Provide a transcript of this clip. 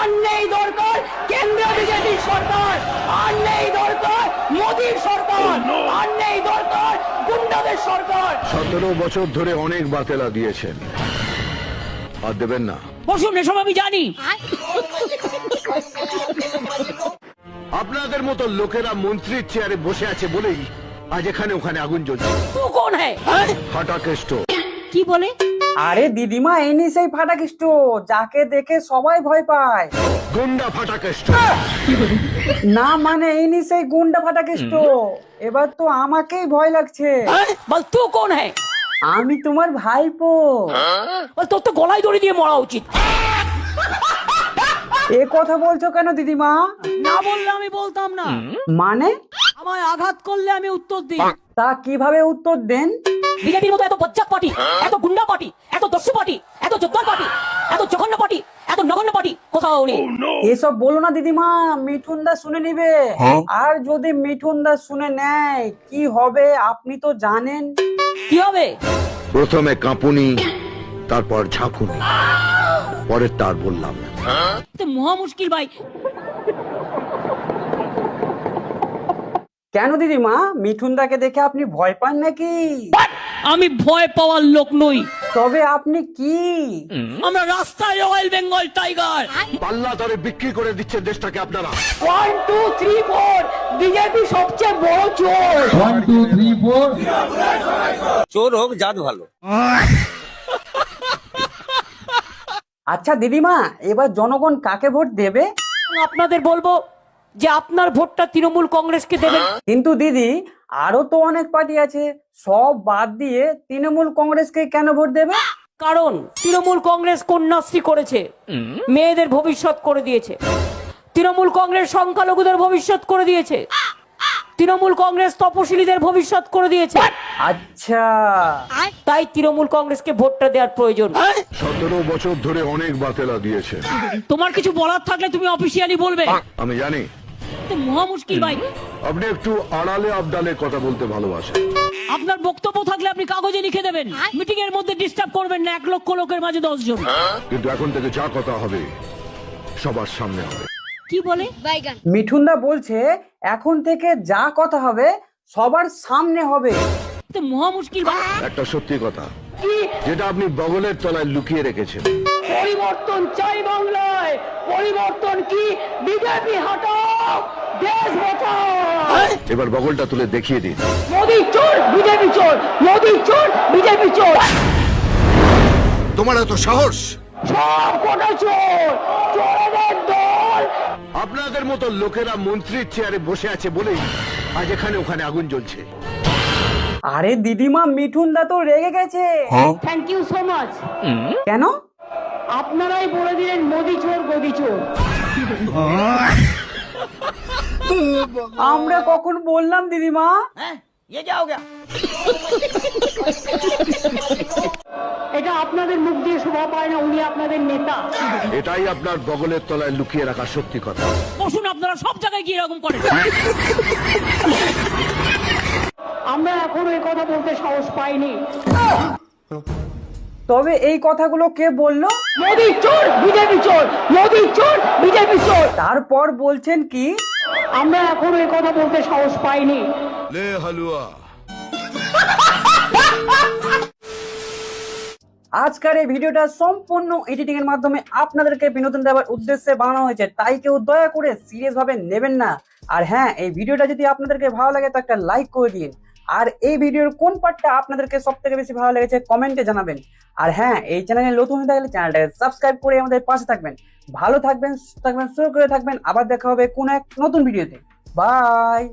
আর নেই দরকার কেন্দ্রীয় বিজেপি সরকার, আর নেই দরকার মোদীর সরকার, আর নেই দরকার গুন্ডাদের সরকার। 17 বছর ধরে অনেক বাতেলা দিয়েছেন, আর দেবেন না। বসুন, এসব আমি জানি। আপনাদের মতো লোকেরা মন্ত্রীর চেয়ারে বসে আছে বলেই আজ এখানে ওখানে আগুন জ্বলছে। তুই কোন হ্যায়? ফাটা কেষ্ট। কি বলে? আরে দিদিমা, ইনি সেই ফাটাকেষ্ট যাকে দেখে সবাই ভয় পায়। গুন্ডা ফাটা কেষ্ট। না মানে ইনি সেই গুন্ডা ফাটাকেষ্ট। এবার তো আমাকেই ভয় লাগছে। বল তুই কোন হ্যায়? আমি তোমার ভাইপো। বল তোর তো গলায় দড়ি দিয়ে মরা উচিত। এ কথা বলছো কেন দিদিমা? না বললে আমি বলতাম না। মানে? আমায় আঘাত করলে আমি উত্তর দিই। তা কিভাবে উত্তর দেন? বিজেপির মতো এত বজ্জাত পার্টি, এত গুন্ডা পার্টি, এত দস্যু পার্টি, এত জোরদার পার্টি, এত জঘন্য পার্টি, এত নগণ্য পার্টি কোথাও নেই। এসব বলো না দিদিমা, মিঠুন দা শুনে নিবে। আর যদি মিঠুন দা শুনে নেয় কি হবে আপনি তো জানেন। কি হবে? প্রথমে কাঁপুনি, তারপর ঝাঁকুনি, পরের তার বললাম না। তো মহা মুশকিল ভাই। কেন দিদিমা, মিঠুন দাকে দেখে আপনি ভয় পান নাকি? আমি ভয় পাওয়ার লোক নই। তবে আপনি কি? আমরা রাস্তায় রয়্যাল বেঙ্গল টাইগার। পাল্লা ধরে বিক্রি করে দিচ্ছে দেশটাকে আপনারা। 1 2 3 4 বিজেপি সবচেয়ে বড় চোর। 1 2 3 4 চোর হোক জাত ভালো। আচ্ছা দিদিমা, এবার জনগণ কাকে ভোট দেবে? আপনাদের বলবো যে আপনার ভোটটা তৃণমূল কংগ্রেসকে দেবেন। কিন্তু দিদি, আরো তো অনেক পার্টি আছে, সব বাদ দিয়ে তৃণমূল কংগ্রেসকে কেন ভোট দেবে? কারণ তৃণমূল কংগ্রেস কন্যাশ্রী করেছে, মেয়েদের ভবিষ্যৎ করে দিয়েছে। তৃণমূল কংগ্রেস সংখ্যালঘুদের ভবিষ্যৎ করে দিয়েছে। তৃণমূল কংগ্রেস তপশিলীদের ভবিষ্যৎ করে দিয়েছে। আচ্ছা, তাই তৃণমূল কংগ্রেসকে ভোটটা দেওয়ার প্রয়োজন। 17 বছর ধরে অনেক বাতেলা দিয়েছেন। তোমার কিছু বলার থাকলে তুমি অফিসিয়ালি বলবে। আমি জানি তো মহা মুশকিল ভাই। আপনি একটু আড়ালে আবডালে কথা বলতে ভালোবাসেন। আপনার বক্তব্য থাকলে আপনি কাগজে লিখে দেবেন, মিটিং এর মধ্যে ডিস্টার্ব করবেন না 1 লক্ষ লোকের মাঝে 10 জন। কিন্তু এখন থেকে যা কথা হবে সবার সামনে হবে। কি বলে? মিঠুন দা বলছে এখন থেকে যা কথা হবে সবার সামনে হবে। তো মহা মুশকিল ভাই। একটা সত্যি কথা, যেটা আপনি বগলের তলায় লুকিয়ে রেখেছেন। পরিবর্তন চাই বাংলায়। পরিবর্তন কি? বিজেপি হটাও, দেশ বাঁচাও। এবার বগলটা তুলে দেখিয়ে দিন। মোদি চোর, বিজেপি চোর, মোদি চোর, বিজেপি চোর। তোমার এত সাহস? সব কটা চোর, চোরেদের দল। আপনাদের মতো লোকেরা মন্ত্রীর চেয়ারে বসে আছে বলেই আজ এখানে ওখানে আগুন জ্বলছে। আরে দিদিমা, মিঠুন দা তো রেগে গেছে। Thank you so much. কেন? আপনারাই বলে দিলেন মোদি চোর, গদি চোর। আমরা কখন বললাম দিদিমা? এটা আপনাদের মুখ দিয়ে শোভা পায় না, উনি আপনাদের নেতা। এটাই আপনার বগলের তলায় লুকিয়ে রাখা সত্যি কথা। বসুন, আপনারা সব জায়গায় গিয়ে এরকম করেন। আমরা এখনো এই কথা বলতে সাহস পাইনি। তবে এই কথাগুলো কে বললো? মোদি চোর, বিজেপি চোর, মোদি চোর, বিজেপি চোর। তারপর বলছেন কি? আমরা এখনো এই কথা বলতে সাহস পাইনি। লে হালুয়া। আজকের এই ভিডিওটা সম্পূর্ণ এডিটিং এর মাধ্যমে আপনাদেরকে বিনোদন দেওয়ার উদ্দেশ্যে বানানো হয়েছে, তাই কেউ দয়া করে সিরিয়াস ভাবে নেবেন না। আর হ্যাঁ, এই ভিডিওটা যদি আপনাদেরকে ভালো লাগে তো একটা লাইক করে দিন। আর এই ভিডিওর কোন পার্টটা আপনাদেরকে সব থেকে বেশি ভালো লেগেছে কমেন্টে জানাবেন। আর হ্যাঁ, এই চ্যানেলে নতুন হয়ে থাকলে চ্যানেলটাকে সাবস্ক্রাইব করে আমাদের পাশে থাকবেন। ভালো থাকবেন, সুস্থ থাকবেন, সুরক্ষিত থাকবেন। আবার দেখা হবে কোন এক নতুন ভিডিওতে। বাই।